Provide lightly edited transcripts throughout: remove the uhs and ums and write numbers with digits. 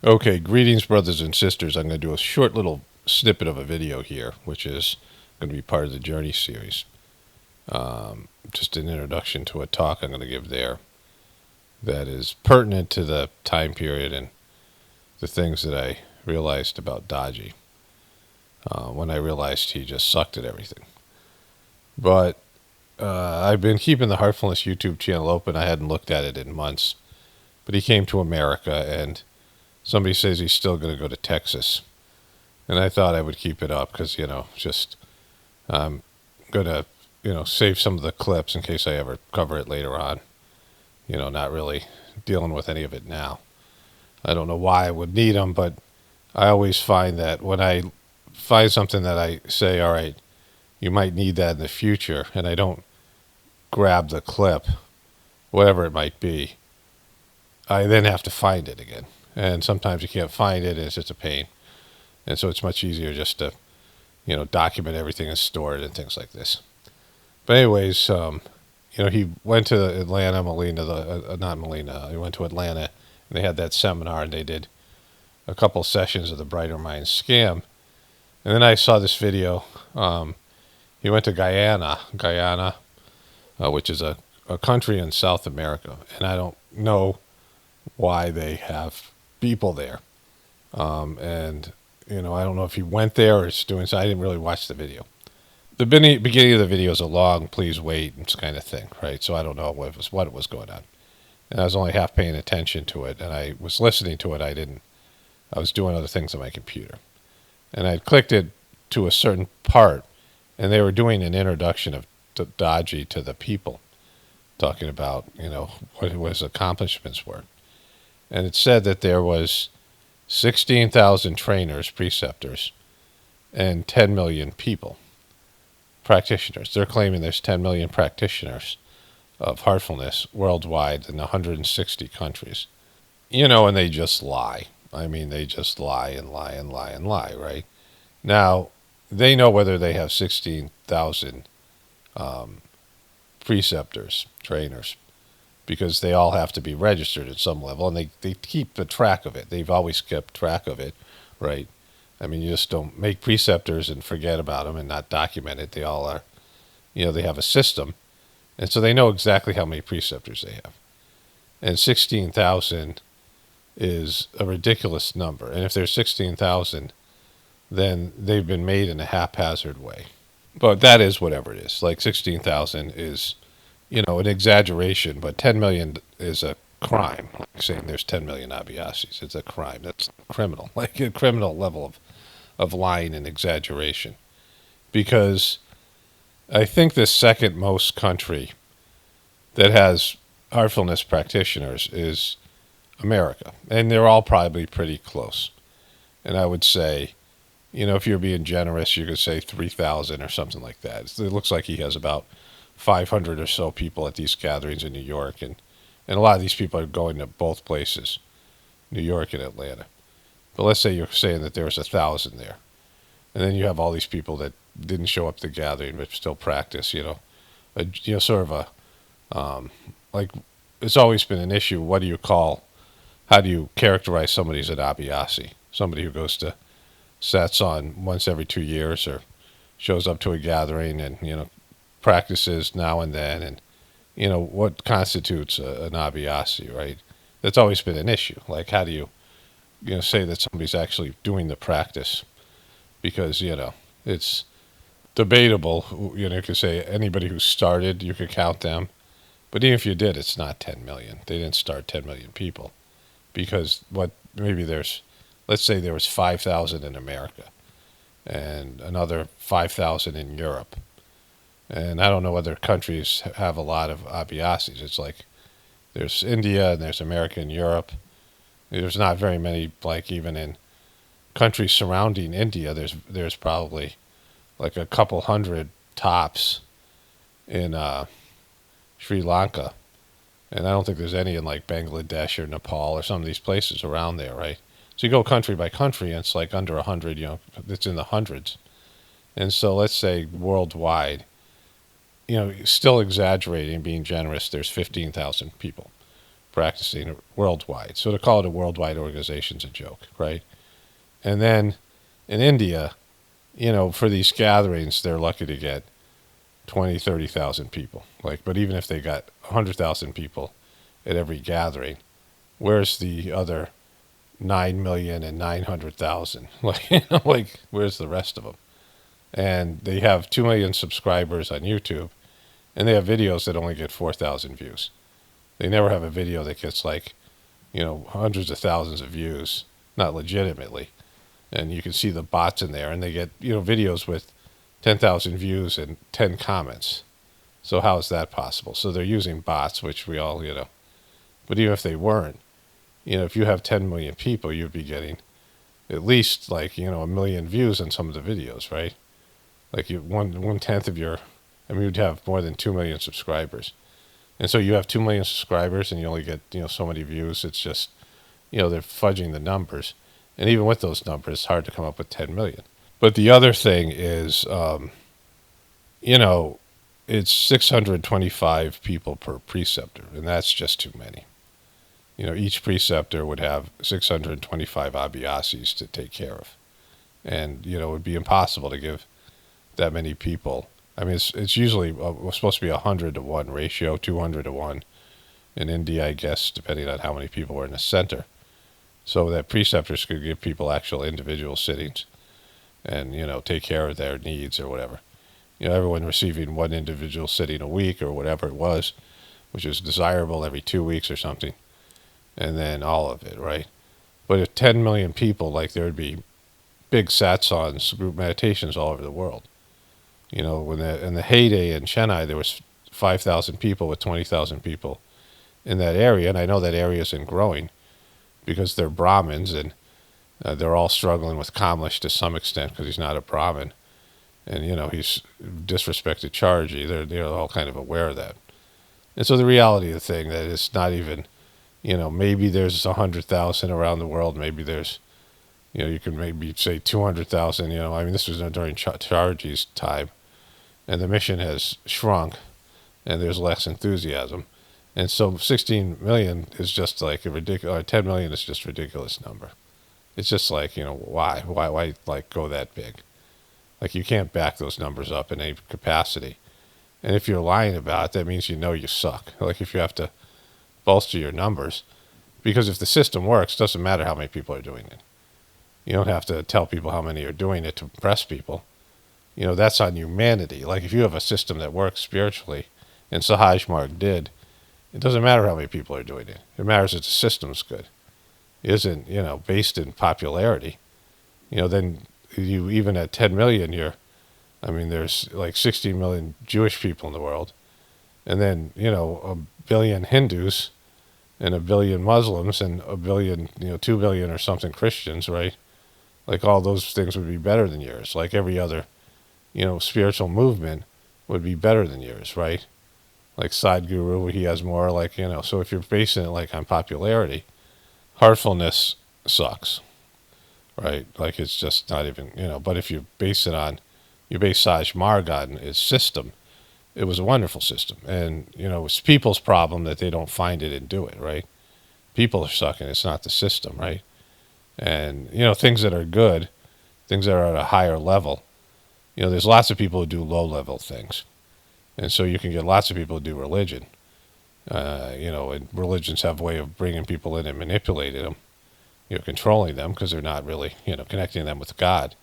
Okay, greetings, brothers and sisters. I'm going to do a short little snippet of a video here, which is going to be part of the Journey series. Just an introduction to a talk I'm going to give there that is pertinent to the time period and the things that I realized about doooji when I realized he just sucked at everything. But I've been keeping the Hurtfulness YouTube channel open. I hadn't looked at it in months. But he came to America, and somebody says he's still going to go to Texas. And I thought I would keep it up because, just I'm going to, save some of the clips in case I ever cover it later on. Not really dealing with any of it now. I don't know why I would need them, but I always find that when I find something that I say, all right, you might need that in the future, and I don't grab the clip, whatever it might be, I then have to find it again. And sometimes you can't find it, and it's just a pain. And so it's much easier just to, document everything and store it and things like this. But anyways, he went to Atlanta, not Molina, he went to Atlanta, and they had that seminar, and they did a couple sessions of the Brighter Minds scam. And then I saw this video. He went to Guyana, which is a country in South America. And I don't know why they have people there. And I don't know if he went there or is doing so. I didn't really watch the video. The beginning of the video is a long, please wait, kind of thing, right? So I don't know what was going on. And I was only half paying attention to it, and I was listening to it. I was doing other things on my computer. And I clicked it to a certain part, and they were doing an introduction of doooji to the people, talking about, what his accomplishments were. And it said that there was 16,000 trainers, preceptors, and 10 million people, practitioners. They're claiming there's 10 million practitioners of Hurtfulness worldwide in 160 countries. And they just lie. I mean, they just lie and lie and lie and lie, right? Now, they know whether they have 16,000 preceptors, trainers, because they all have to be registered at some level, and they keep the track of it. They've always kept track of it, right? I mean, you just don't make preceptors and forget about them and not document it. They all are, they have a system, and so they know exactly how many preceptors they have. And 16,000 is a ridiculous number. And if there's 16,000, then they've been made in a haphazard way. But that is whatever it is. Like 16,000 is, an exaggeration, but 10 million is a crime. Like saying there's 10 million Abiyasis, it's a crime. That's criminal, like a criminal level of lying and exaggeration. Because I think the second most country that has Hurtfulness practitioners is America. And they're all probably pretty close. And I would say, if you're being generous, you could say 3,000 or something like that. It looks like he has about 500 or so people at these gatherings in New York. And a lot of these people are going to both places, New York and Atlanta. But let's say you're saying that there's 1,000 there. And then you have all these people that didn't show up to the gathering but still practice, sort of like it's always been an issue. How do you characterize somebody as an Abiyasi? Somebody who goes to satsang once every 2 years or shows up to a gathering and, practices now and then. And, what constitutes an Abiyasi, right? That's always been an issue. Like, how do you, say that somebody's actually doing the practice? Because, it's debatable. You could say anybody who started, you could count them. But even if you did, it's not 10 million. They didn't start 10 million people. Because let's say there was 5,000 in America and another 5,000 in Europe. And I don't know whether countries have a lot of Abiyasis. It's like there's India and there's America and Europe. There's not very many, like even in countries surrounding India, there's probably like a couple hundred tops in Sri Lanka. And I don't think there's any in like Bangladesh or Nepal or some of these places around there, right? So you go country by country, and it's like under 100, it's in the hundreds. And so let's say worldwide, still exaggerating, being generous, there's 15,000 people, practicing worldwide. So to call it a worldwide organization is a joke, right? And then in India, for these gatherings, they're lucky to get 20, 30,000 people. But even if they got 100,000 people at every gathering, where's the other 9,900,000? Where's the rest of them? And they have 2 million subscribers on YouTube, and they have videos that only get 4,000 views. They never have a video that gets hundreds of thousands of views, not legitimately. And you can see the bots in there, and they get, videos with 10,000 views and 10 comments. So how is that possible? So they're using bots, which we all, but even if they weren't, if you have 10 million people, you'd be getting at least a million views on some of the videos, right? One tenth of you'd have more than 2 million subscribers. And so you have 2 million subscribers and you only get, so many views. It's just, they're fudging the numbers. And even with those numbers, it's hard to come up with 10 million. But the other thing is, it's 625 people per preceptor, and that's just too many. Each preceptor would have 625 abhyasis to take care of. And, it would be impossible to give that many people. I mean, it's usually supposed to be 100 to 1 ratio, 200 to 1 in India, I guess, depending on how many people were in the center. So that preceptors could give people actual individual sittings and, take care of their needs or whatever. Everyone receiving one individual sitting a week or whatever it was, which is desirable every 2 weeks or something. And then all of it, right? But if 10 million people, there would be big satsangs, group meditations all over the world. In the heyday in Chennai, there was 5,000 people with 20,000 people in that area. And I know that area isn't growing because they're Brahmins and they're all struggling with Kamlesh to some extent because he's not a Brahmin. And, he's disrespected Charji. They're all kind of aware of that. And so the reality of the thing that it's not even, maybe there's 100,000 around the world. Maybe there's, you can maybe say 200,000, this was during Charji's time. And the mission has shrunk and there's less enthusiasm. And so 16 million is just a ridiculous, or 10 million is just a ridiculous number. It's just why go that big? You can't back those numbers up in any capacity. And if you're lying about it, that means you suck. If you have to bolster your numbers, because if the system works, it doesn't matter how many people are doing it. You don't have to tell people how many are doing it to impress people. That's on humanity. If you have a system that works spiritually, and Sahaj Marg did, it doesn't matter how many people are doing it. It matters that the system's good. It isn't, based in popularity. Then you, even at 10 million, there's 16 million Jewish people in the world. And then, a billion Hindus and a billion Muslims and a billion, 2 billion or something Christians, right? All those things would be better than yours. Every other, spiritual movement would be better than yours, right? Sadhguru, he has more, so if you're basing it on popularity, Hurtfulness sucks, right? It's just not even, but if you base Saj Marg on its system, it was a wonderful system. And, it's people's problem that they don't find it and do it, right? People are sucking, it's not the system, right? And, things that are good, things that are at a higher level, there's lots of people who do low-level things. And so you can get lots of people who do religion. And religions have a way of bringing people in and manipulating them, controlling them because they're not really, connecting them with God.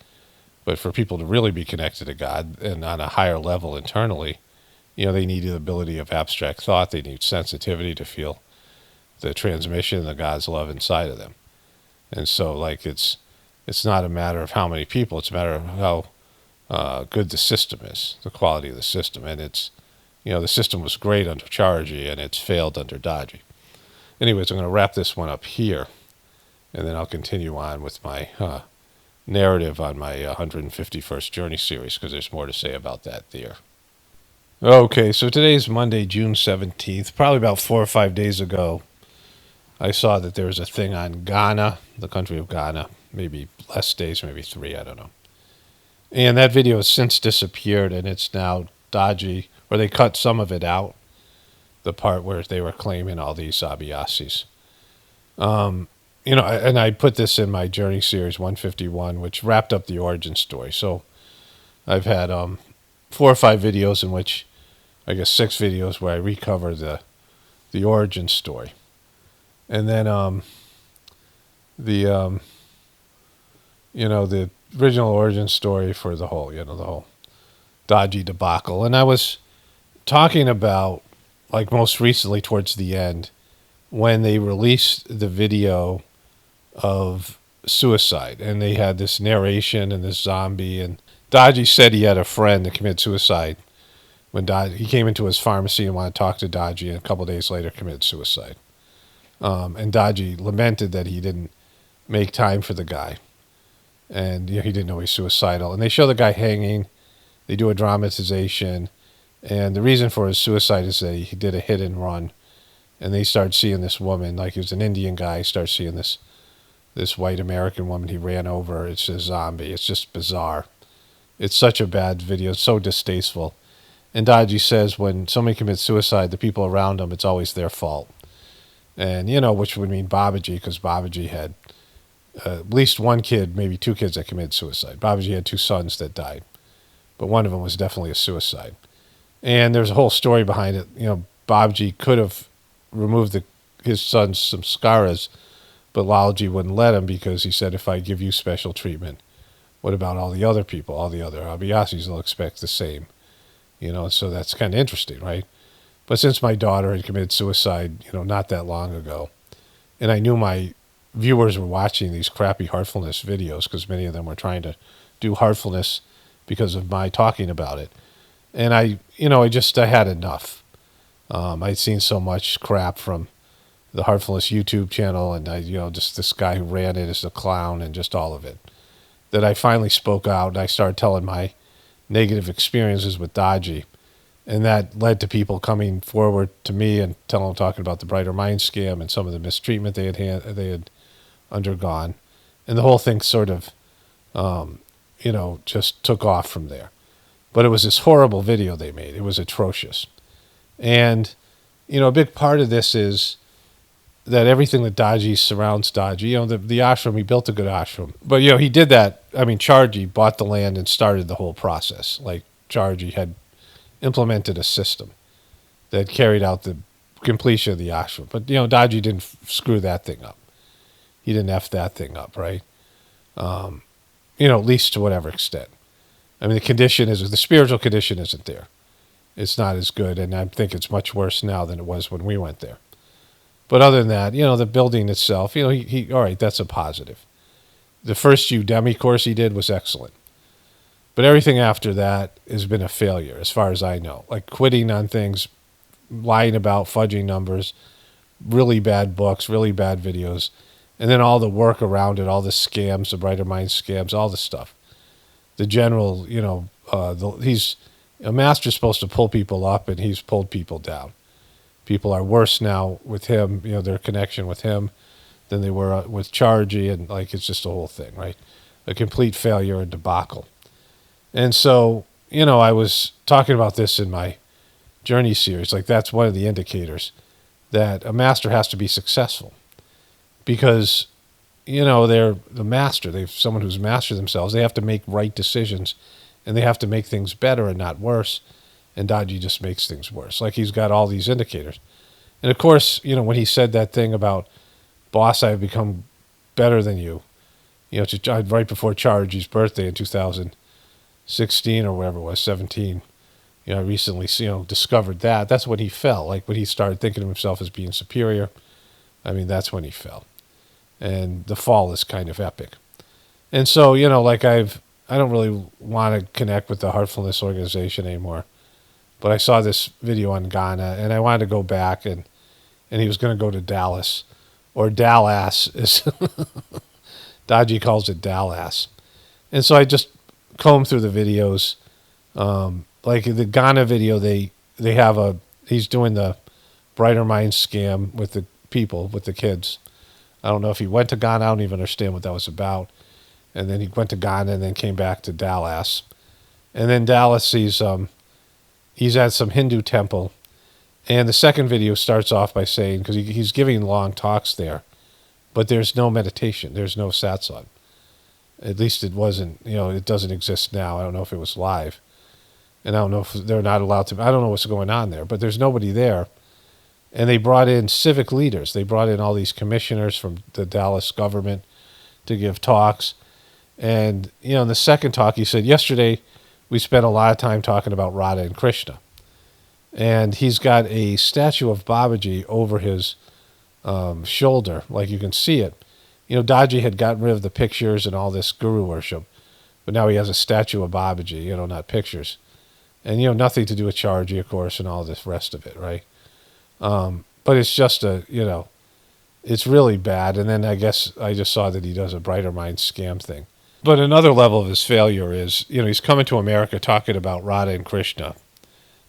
But for people to really be connected to God and on a higher level internally, they need the ability of abstract thought. They need sensitivity to feel the transmission of God's love inside of them. And so, it's not a matter of how many people. It's a matter of how good the system is, the quality of the system. And it's, the system was great under Charji and it's failed under Daji. Anyways, I'm going to wrap this one up here, and then I'll continue on with my narrative on my 151st Journey series, because there's more to say about that there. Okay, so today's Monday, June 17th. Probably about 4 or 5 days ago, I saw that there was a thing on Ghana, the country of Ghana, maybe less days, maybe 3, I don't know. And that video has since disappeared, and it's now Daji, or they cut some of it out. the part where they were claiming all these Abhyasis. And I put this in my Journey Series 151, which wrapped up the origin story. So I've had 4 or 5 videos in which, I guess 6 videos where I recover the origin story. And then the original origin story for the whole doooji debacle. And I was talking about, like, most recently towards the end, when they released the video of suicide, and they had this narration and this zombie, and doooji said he had a friend that committed suicide when he came into his pharmacy and wanted to talk to doooji, and a couple of days later committed suicide. And doooji lamented that he didn't make time for the guy, and he didn't know he's suicidal. And they show the guy hanging. They do a dramatization, and the reason for his suicide is that he did a hit and run, and they start seeing this woman, like he was an Indian guy, start seeing this white American woman he ran over. It's a zombie. It's just bizarre. It's such a bad video. It's so distasteful. And doooji says when somebody commits suicide, the people around them, it's always their fault. And, which would mean Babaji, because Babaji had at least one kid, maybe 2 kids that committed suicide. Babaji had 2 sons that died, but one of them was definitely a suicide. And there's a whole story behind it. Babaji could have removed his son's samskaras, but Lalaji wouldn't let him because he said, if I give you special treatment, what about all the other people? All the other Abhyasis will expect the same. So that's kind of interesting, right? But since my daughter had committed suicide, not that long ago, and I knew my viewers were watching these crappy Hurtfulness videos because many of them were trying to do Hurtfulness because of my talking about it. And I had enough. I'd seen so much crap from the Hurtfulness YouTube channel, and just this guy who ran it as a clown, and just all of it, that I finally spoke out, and I started telling my negative experiences with doooji, and that led to people coming forward to me and talking about the Brighter Mind scam and some of the mistreatment they had undergone, and the whole thing sort of, just took off from there. But it was this horrible video they made. It was atrocious, and a big part of this is that everything that doooji surrounds doooji, the ashram, he built a good ashram. But, he did that. I mean, Charji bought the land and started the whole process. Like, Charji had implemented a system that carried out the completion of the ashram. But, doooji didn't screw that thing up. He didn't F that thing up, right? At least to whatever extent. I mean, the spiritual condition isn't there. It's not as good, and I think it's much worse now than it was when we went there. But other than that, the building itself, he all right, that's a positive. The first Udemy course he did was excellent. But everything after that has been a failure, as far as I know. Like quitting on things, lying about, fudging numbers, really bad books, really bad videos, and then all the work around it, all the scams, the Brighter Mind scams, all the stuff. The general, he's a master's supposed to pull people up, and he's pulled people down. People are worse now with him, their connection with him, than they were with Charji, and it's just a whole thing, right? A complete failure and debacle. And so, I was talking about this in my Journey series. Like, that's one of the indicators that a master has to be successful, because, they're the master. They're someone who's mastered themselves. They have to make right decisions, and they have to make things better and not worse. And doooji just makes things worse. Like, he's got all these indicators. And of course, when he said that thing about, boss, I have become better than you, right before Charji's birthday in 2016 or whatever it was, 17, I recently, discovered that. That's when he fell. Like, when he started thinking of himself as being superior, I mean, that's when he fell. And the fall is kind of epic. And so, I don't really want to connect with the Hurtfulness organization anymore. But I saw this video on Ghana, and I wanted to go back, and he was going to go to Dallas, or Dallas, as doooji calls it, Dallas. And so I just combed through the videos. Like the Ghana video, he's doing the Brighter Mind scam with the people, with the kids. I don't know if he went to Ghana. I don't even understand what that was about. And then he went to Ghana and then came back to Dallas. And then Dallas, he's at some Hindu temple, And the second video starts off by saying, because he's giving long talks there, but there's no meditation. There's no satsang. At least it wasn't, it doesn't exist now. I don't know if it was live. And I don't know if they're not allowed to. I don't know what's going on there, but there's nobody there. And they brought in civic leaders. They brought in all these commissioners from the Dallas government to give talks. And, in the second talk, he said, yesterday we spent a lot of time talking about Radha and Krishna. And he's got a statue of Babaji over his shoulder, like you can see it. Daji had gotten rid of the pictures and all this guru worship, but now he has a statue of Babaji, not pictures. And, nothing to do with Charji, of course, and all this rest of it, right? But it's just it's really bad. And then I guess I just saw that he does a Brighter Mind scam thing. But another level of his failure is, he's coming to America talking about Radha and Krishna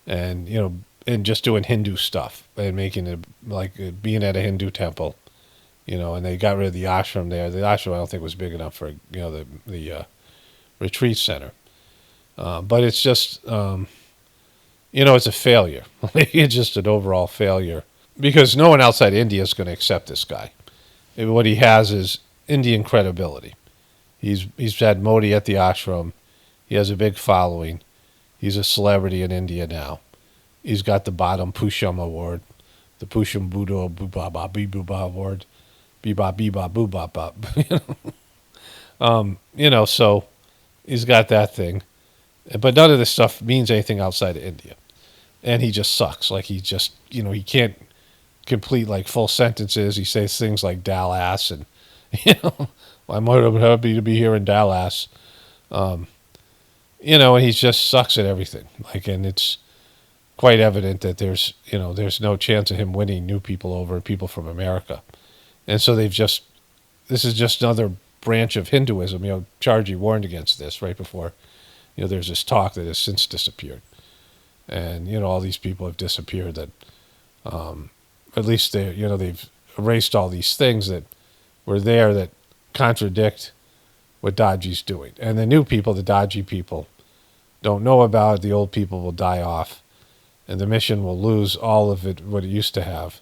and, and just doing Hindu stuff and making it like being at a Hindu temple, and they got rid of the ashram there. The ashram I don't think was big enough for, the retreat center. But it's just, it's a failure. It's just an overall failure because no one outside India is going to accept this guy. What he has is Indian credibility. He's had Modi at the ashram. He has a big following. He's a celebrity in India now. He's got the Bottom Pusham Award, the Pusham Budo Bubaba Bibuba Award, Biba Biba Bubaba. So he's got that thing. But none of this stuff means anything outside of India. And he just sucks. Like he just, he can't complete like full sentences. He says things like Dallas and, I'm happy to be here in Dallas. And he just sucks at everything. And it's quite evident that there's no chance of him winning new people over, people from America. And so this is just another branch of Hinduism. Charji warned against this right before, there's this talk that has since disappeared. And, all these people have disappeared that, at least they've erased all these things that were there that contradict what Daji's doing. And the new people, the Daji people, don't know about it. The old people will die off. And the mission will lose all of it, what it used to have,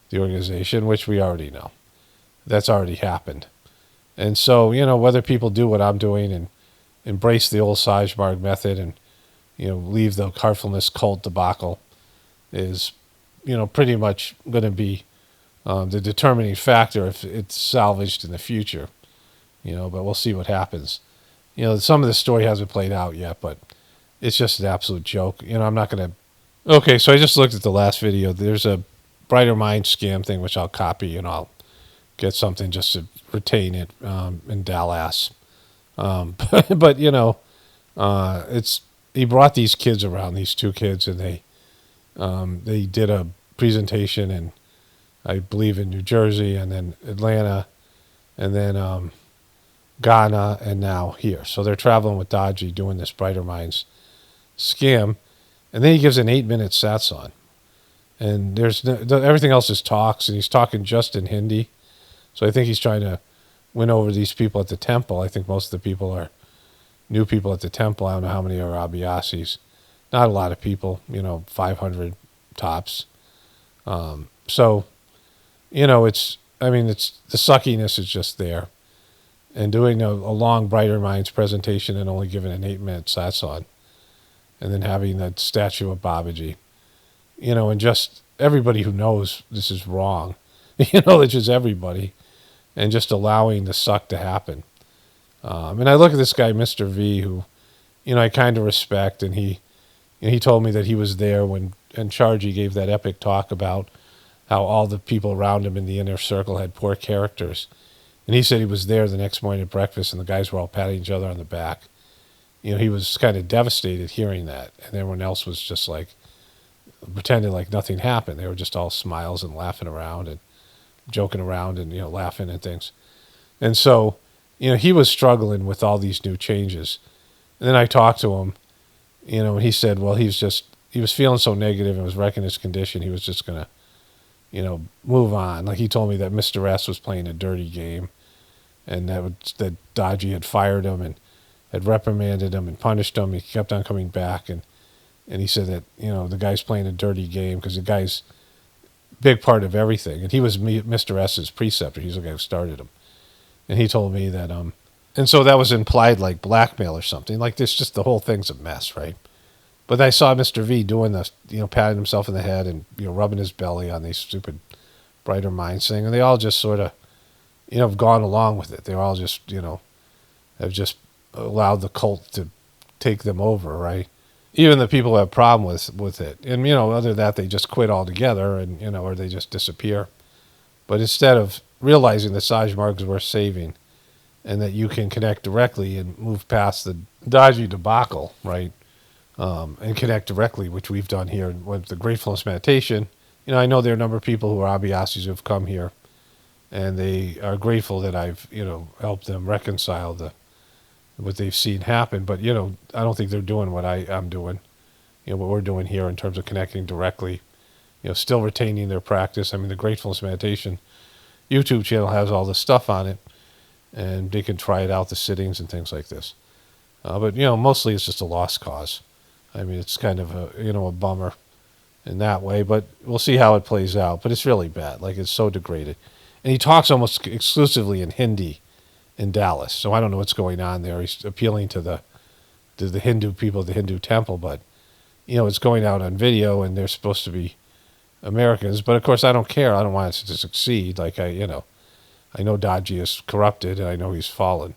the organization, which we already know. That's already happened. And so, whether people do what I'm doing and embrace the old Sajmarg method and, leave the Hurtfulness cult debacle is, pretty much going to be the determining factor if it's salvaged in the future, but we'll see what happens. Some of the story hasn't played out yet, but it's just an absolute joke. I'm not going to. Okay, so I just looked at the last video. There's a Brighter Mind scam thing, which I'll copy and I'll get something just to retain it in Dallas. But he brought these kids around, these two kids, and they did a presentation in, I believe, in New Jersey, and then Atlanta, and then Ghana, and now here. So they're traveling with Daji doing this Brighter Minds scam, and then he gives an 8-minute satsang. And everything else is talks, and he's talking just in Hindi. So I think he's trying to win over these people at the temple. I think most of the people are new people at the temple. I don't know how many are Abhyasis. Not a lot of people, 500 tops. So, it's the suckiness is just there. And doing a long Brighter Minds presentation and only giving an 8-minute satsang. And then having that statue of Babaji. And just everybody who knows this is wrong. It's just everybody. And just allowing the suck to happen. And I look at this guy, Mr. V, who, I kind of respect. And he told me that he was there when Charji gave that epic talk about how all the people around him in the inner circle had poor characters. And he said he was there the next morning at breakfast and the guys were all patting each other on the back. He was kind of devastated hearing that. And everyone else was just like pretending like nothing happened. They were just all smiles and laughing around and joking around and, laughing and things. And so, he was struggling with all these new changes. And then I talked to him, and he said, well, he was feeling so negative and was wrecking his condition. He was just going to, move on. Like he told me that Mr. S was playing a dirty game and that Daji had fired him and had reprimanded him and punished him. He kept on coming back and And he said that, the guy's playing a dirty game because the guy's big part of everything. And he was Mr. S's preceptor. He's the guy who started him. And he told me that, and so that was implied like blackmail or something. Like this, just the whole thing's a mess, right? But I saw Mr. V doing this, patting himself in the head and, rubbing his belly on these stupid Brighter Minds thing. And they all just sort of, have gone along with it. They're all just, have just allowed the cult to take them over, right? Even the people who have problem with it. And, other than that, they just quit altogether and, or they just disappear. But instead of realizing that Sajmarg is worth saving and that you can connect directly and move past the dodgy debacle, right? And connect directly, which we've done here with the Gratefulness meditation. I know there are a number of people who are Abhyasis who have come here and they are grateful that I've, helped them reconcile what they've seen happen. But, I don't think they're doing what I'm doing, what we're doing here in terms of connecting directly, still retaining their practice. I mean, the Gratefulness meditation YouTube channel has all this stuff on it, and they can try it out, the sittings and things like this. But, mostly it's just a lost cause. I mean, it's kind of a bummer in that way, but we'll see how it plays out. But it's really bad. Like, it's so degraded. And he talks almost exclusively in Hindi in Dallas. So I don't know what's going on there. He's appealing to the Hindu people at the Hindu temple, but, it's going out on video and they're supposed to be Americans. But of course, I don't care. I don't want it to succeed. Like, I know Doji is corrupted and I know he's fallen.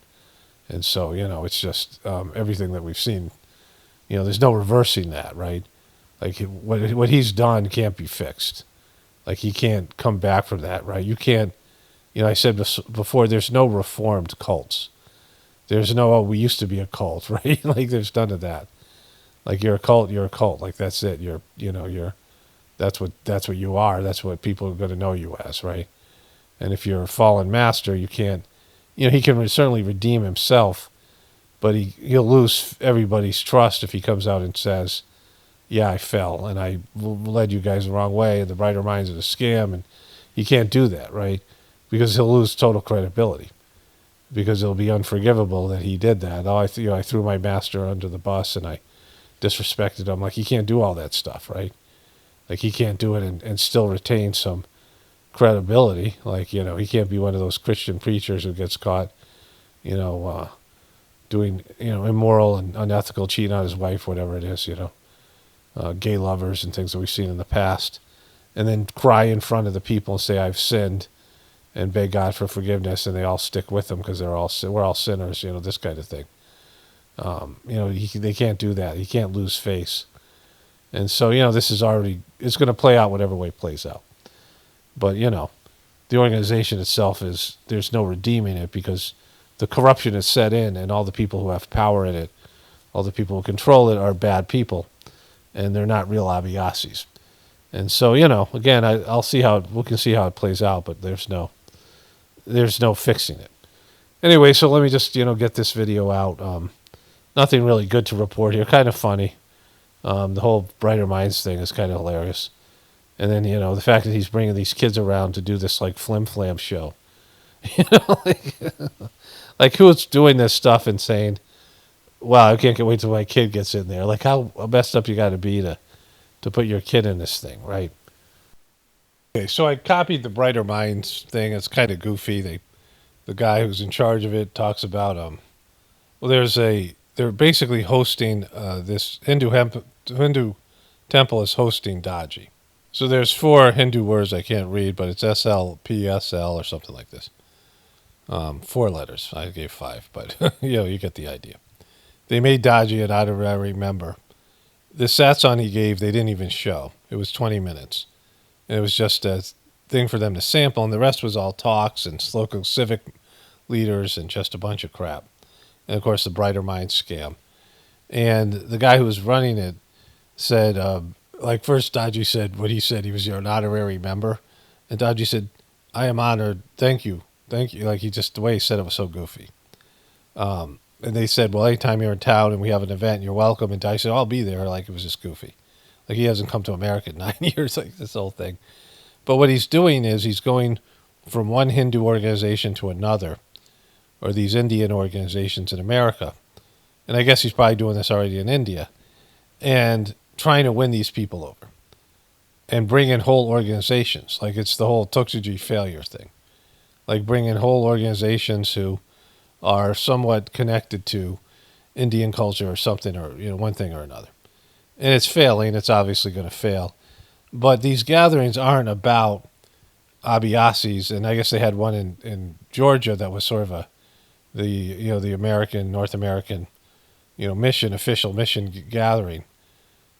And so, it's just everything that we've seen. There's no reversing that, right? Like, what he's done can't be fixed. Like, he can't come back from that, right? You can't, I said before, there's no reformed cults. There's no, we used to be a cult, right? Like, there's none of that. Like, you're a cult, you're a cult. Like, that's it. That's what you are. That's what people are going to know you as, right? And if you're a fallen master, you can't, he can certainly redeem himself, but he'll lose everybody's trust if he comes out and says, yeah, I fell and I led you guys the wrong way and the Brighter Minds are a scam. And he can't do that, right? Because he'll lose total credibility. Because it'll be unforgivable that he did that. Oh, I threw my master under the bus and I disrespected him. Like, he can't do all that stuff, right? Like, he can't do it and still retain some credibility. Like, he can't be one of those Christian preachers who gets caught, doing, immoral and unethical, cheating on his wife, whatever it is, gay lovers and things that we've seen in the past, and then cry in front of the people and say, I've sinned, and beg God for forgiveness, and they all stick with him because we're all sinners, this kind of thing. They can't do that. He can't lose face. And so, this is it's going to play out whatever way it plays out. But, the organization itself there's no redeeming it because the corruption is set in and all the people who have power in it, all the people who control it are bad people and they're not real Abhyasis. And so, again, we can see how it plays out, but there's no fixing it. Anyway, so let me just, get this video out. Nothing really good to report here. Kind of funny. The whole Brighter Minds thing is kind of hilarious. And then, the fact that he's bringing these kids around to do this, like, flim-flam show. Like who's doing this stuff and saying, wow, I can't wait till my kid gets in there. Like, how messed up you got to be to put your kid in this thing, right? Okay, so I copied the Brighter Minds thing. It's kind of goofy. The guy who's in charge of it talks about, they're basically hosting this Hindu temple is hosting Doji. So there's 4 Hindu words I can't read, but it's SLPSL or something like this. 4 letters. I gave 5, but you get the idea. They made Doji an honorary member. The satsang he gave, they didn't even show. It was 20 minutes. And it was just a thing for them to sample, and the rest was all talks and local civic leaders and just a bunch of crap. And, of course, the Brighter Minds scam. And the guy who was running it said, first Doji said what he said. He was an honorary member. And Doji said, I am honored. Thank you. Thank you. Like, the way he said it was so goofy. And they said, well, anytime you're in town and we have an event, you're welcome. And Doji said, I'll be there. Like, it was just goofy. Like, he hasn't come to America in 9 years, like this whole thing. But what he's doing is he's going from one Hindu organization to another, or these Indian organizations in America. And I guess he's probably doing this already in India. And trying to win these people over and bring in whole organizations. Like it's the whole doooji failure thing. Like bring in whole organizations who are somewhat connected to Indian culture or something, or one thing or another. And it's failing. It's obviously going to fail. But these gatherings aren't about Abiyasis, and I guess they had one in Georgia that was sort of the American, North American, official mission gathering.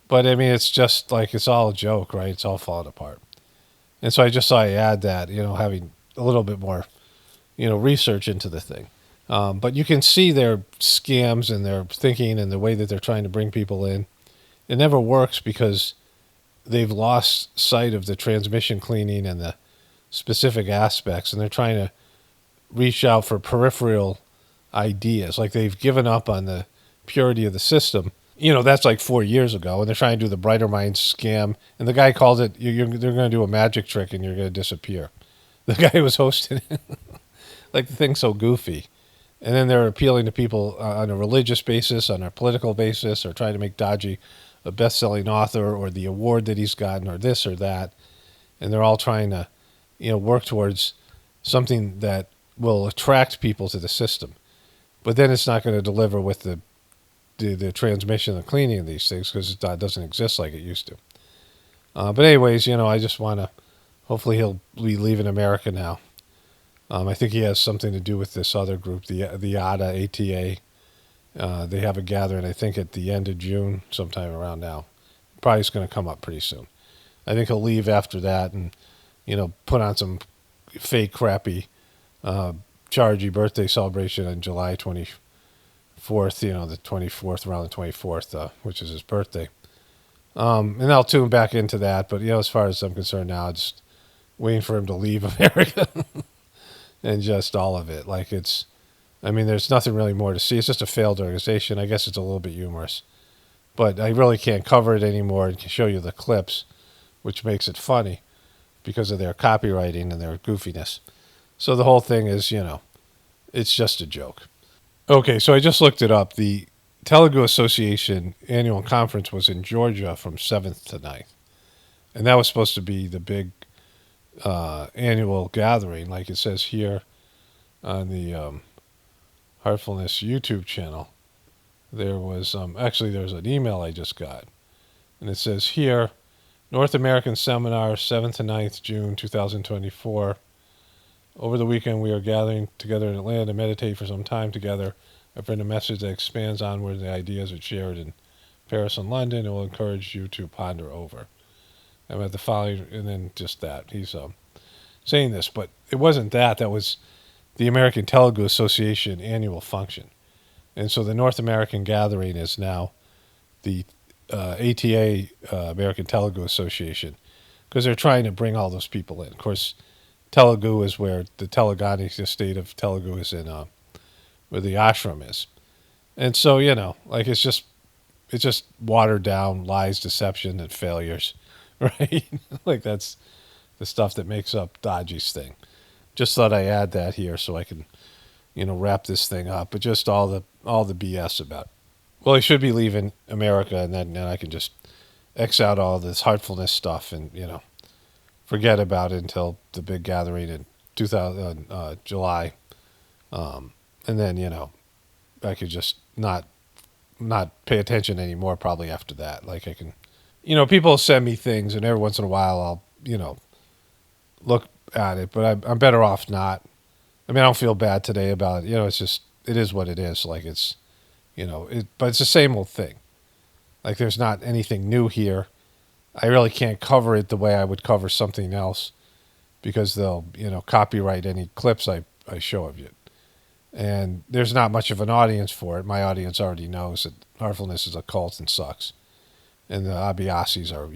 But I mean, it's just like it's all a joke, right? It's all falling apart. And so I just thought I'd add that, having a little bit more, research into the thing. But you can see their scams and their thinking and the way that they're trying to bring people in. It never works because they've lost sight of the transmission cleaning and the specific aspects, and they're trying to reach out for peripheral ideas. Like they've given up on the purity of the system. That's like 4 years ago, and they're trying to do the Brighter Minds scam. And the guy called it, they're going to do a magic trick and you're going to disappear. The guy who was hosting it, like the thing's so goofy. And then they're appealing to people on a religious basis, on a political basis, or trying to make Doji a best-selling author or the award that he's gotten or this or that. And they're all trying to, work towards something that will attract people to the system. But then it's not going to deliver with the transmission and cleaning of these things because it doesn't exist like it used to. But anyways, I just want to, hopefully he'll be leaving America now. I think he has something to do with this other group, the ATA. They have a gathering, I think, at the end of June, sometime around now. Probably it's going to come up pretty soon. I think he'll leave after that and, put on some fake, crappy, chargy birthday celebration on July 24th, the 24th, around the 24th, which is his birthday. And I'll tune back into that. But, as far as I'm concerned now, just waiting for him to leave America and just all of it. Like there's nothing really more to see. It's just a failed organization. I guess it's a little bit humorous. But I really can't cover it anymore and can show you the clips, which makes it funny because of their copywriting and their goofiness. So the whole thing is, it's just a joke. Okay, so I just looked it up. The Telugu Association annual conference was in Georgia from 7th to 9th. And that was supposed to be the big annual gathering, like it says here on the Hurtfulness YouTube channel. There was there's an email I just got, and it says here, North American Seminar, 7th to 9th June 2024. Over the weekend, we are gathering together in Atlanta to meditate for some time together. I've written a message that expands on where the ideas are shared in Paris and London and will encourage you to ponder over. I'm at the following, and then just that. He's saying this, but it wasn't that. That was the American Telugu Association annual function. And so the North American gathering is now the ATA, American Telugu Association, because they're trying to bring all those people in. Of course, Telugu is where the Telangana state of Telugu is in, where the ashram is. And so, it's just watered down lies, deception, and failures, right? Like that's the stuff that makes up Doji's thing. Just thought I add that here so I can, wrap this thing up. But just all the BS about, well, he should be leaving America, and then I can just X out all this Hurtfulness stuff and, forget about it until the big gathering in July. And then, I could just not pay attention anymore probably after that. Like I can, people send me things, and every once in a while I'll, look at it, but I'm better off not. I mean, I don't feel bad today about it. It's just, it is what it is. Like it's, but it's the same old thing. Like there's not anything new here. I really can't cover it the way I would cover something else because they'll, copyright any clips I show of it. And there's not much of an audience for it. My audience already knows that Hurtfulness is a cult and sucks. And the Abiyasis are,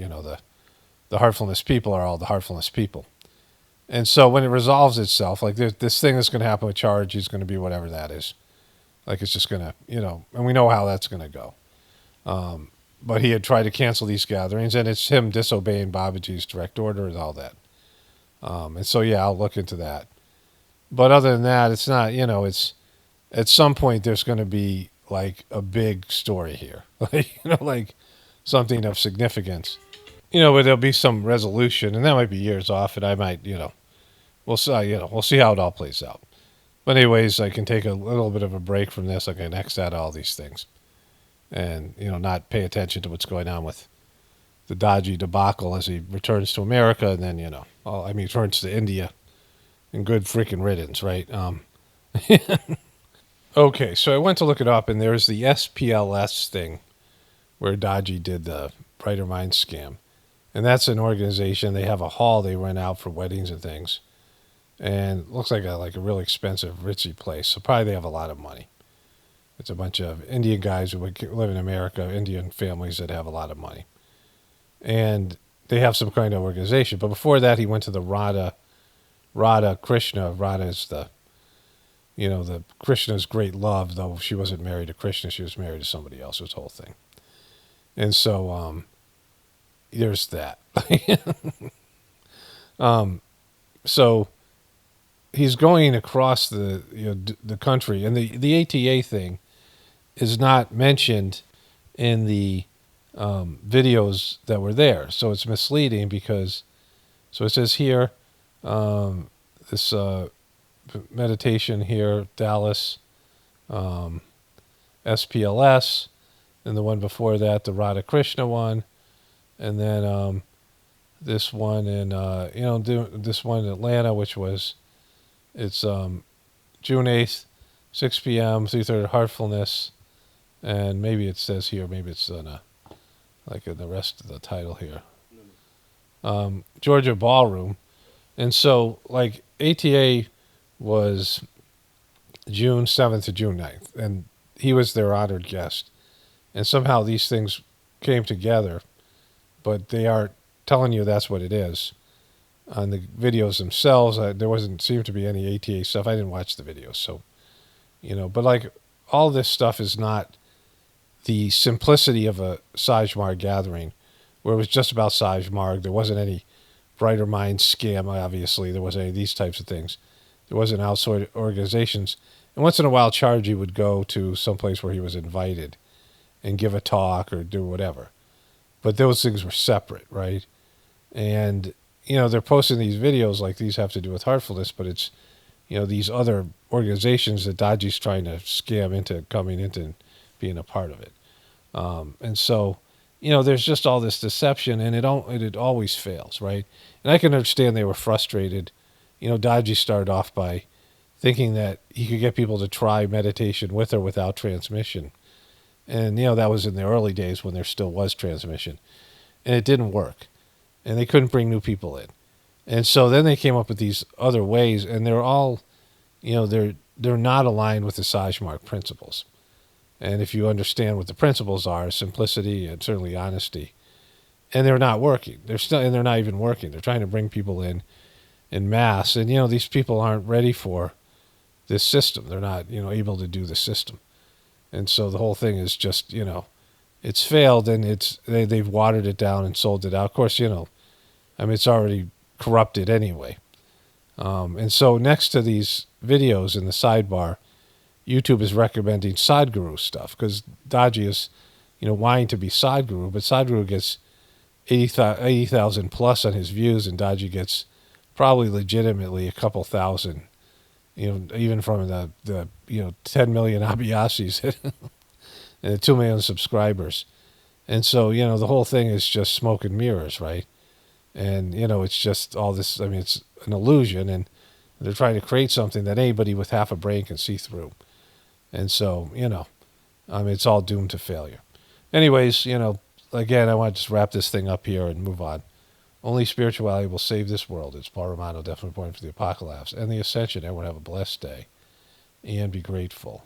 the Hurtfulness people are all the Hurtfulness people. And so when it resolves itself, like this thing that's going to happen with Charge is going to be whatever that is. Like it's just going to, and we know how that's going to go. But he had tried to cancel these gatherings, and it's him disobeying Babaji's direct order and all that. And so, yeah, I'll look into that. But other than that, it's not, it's at some point there's going to be like a big story here. Like something of significance. But there'll be some resolution, and that might be years off, and I might, we'll see, we'll see how it all plays out. But anyways, I can take a little bit of a break from this. I can X out all these things, and not pay attention to what's going on with the doooji debacle as he returns to America, and then returns to India, and good freaking riddance, right? Okay, so I went to look it up, and there's the SPLS thing where doooji did the Brighter Minds scam. And that's an organization. They have a hall they rent out for weddings and things. And it looks like a really expensive, ritzy place. So probably they have a lot of money. It's a bunch of Indian guys who live in America, Indian families that have a lot of money. And they have some kind of organization. But before that, he went to the Radha Krishna. Radha is the Krishna's great love, though she wasn't married to Krishna. She was married to somebody else. It was the whole thing. And so there's that. So he's going across the country, and the ATA thing is not mentioned in the videos that were there. So it's misleading because, so it says here, this meditation here, Dallas, SPLS, and the one before that, the Radha Krishna one, and then this one in this one in Atlanta, which was it's June 8th, 6 p.m. 3:30 Hurtfulness, and maybe it says here, maybe it's in the rest of the title here, Georgia Ballroom, and so ATA was June 7th to June 9th, and he was their honored guest. And somehow these things came together, but they aren't telling you that's what it is. On the videos themselves, there seemed to be any ATA stuff. I didn't watch the videos, so, but all this stuff is not the simplicity of a Sajmarg gathering, where it was just about Sajmarg. There wasn't any Brighter Minds scam, obviously. There wasn't any of these types of things. There wasn't outside organizations. And once in a while, Chargy would go to someplace where he was invited and give a talk or do whatever. But those things were separate, right? And, they're posting these videos like these have to do with Hurtfulness, but it's, these other organizations that doooji's trying to scam into coming into and being a part of it. And so, there's just all this deception, and it always fails, right? And I can understand they were frustrated. doooji started off by thinking that he could get people to try meditation with or without transmission. And, that was in the early days when there still was transmission. And it didn't work. And they couldn't bring new people in. And so then they came up with these other ways, and they're all, they're not aligned with the Sajmarg principles. And if you understand what the principles are, simplicity and certainly honesty, and they're not working. They're not even working. They're trying to bring people in mass. And, these people aren't ready for this system. They're not, able to do the system. And so the whole thing is just, it's failed, and they've watered it down and sold it out. Of course, it's already corrupted anyway. And so next to these videos in the sidebar, YouTube is recommending Sadhguru stuff because doooji is, wanting to be Sadhguru, but Sadhguru gets 80,000 plus on his views, and doooji gets probably legitimately a couple thousand, even from the 10 million Abhyasis and 2 million subscribers. And so, the whole thing is just smoke and mirrors, right? And, it's just all this, it's an illusion, and they're trying to create something that anybody with half a brain can see through. And so, it's all doomed to failure. Anyways, again, I want to just wrap this thing up here and move on. Only spirituality will save this world. It's Paul Romano, definitely pointing for the apocalypse and the ascension. Everyone have a blessed day and be grateful.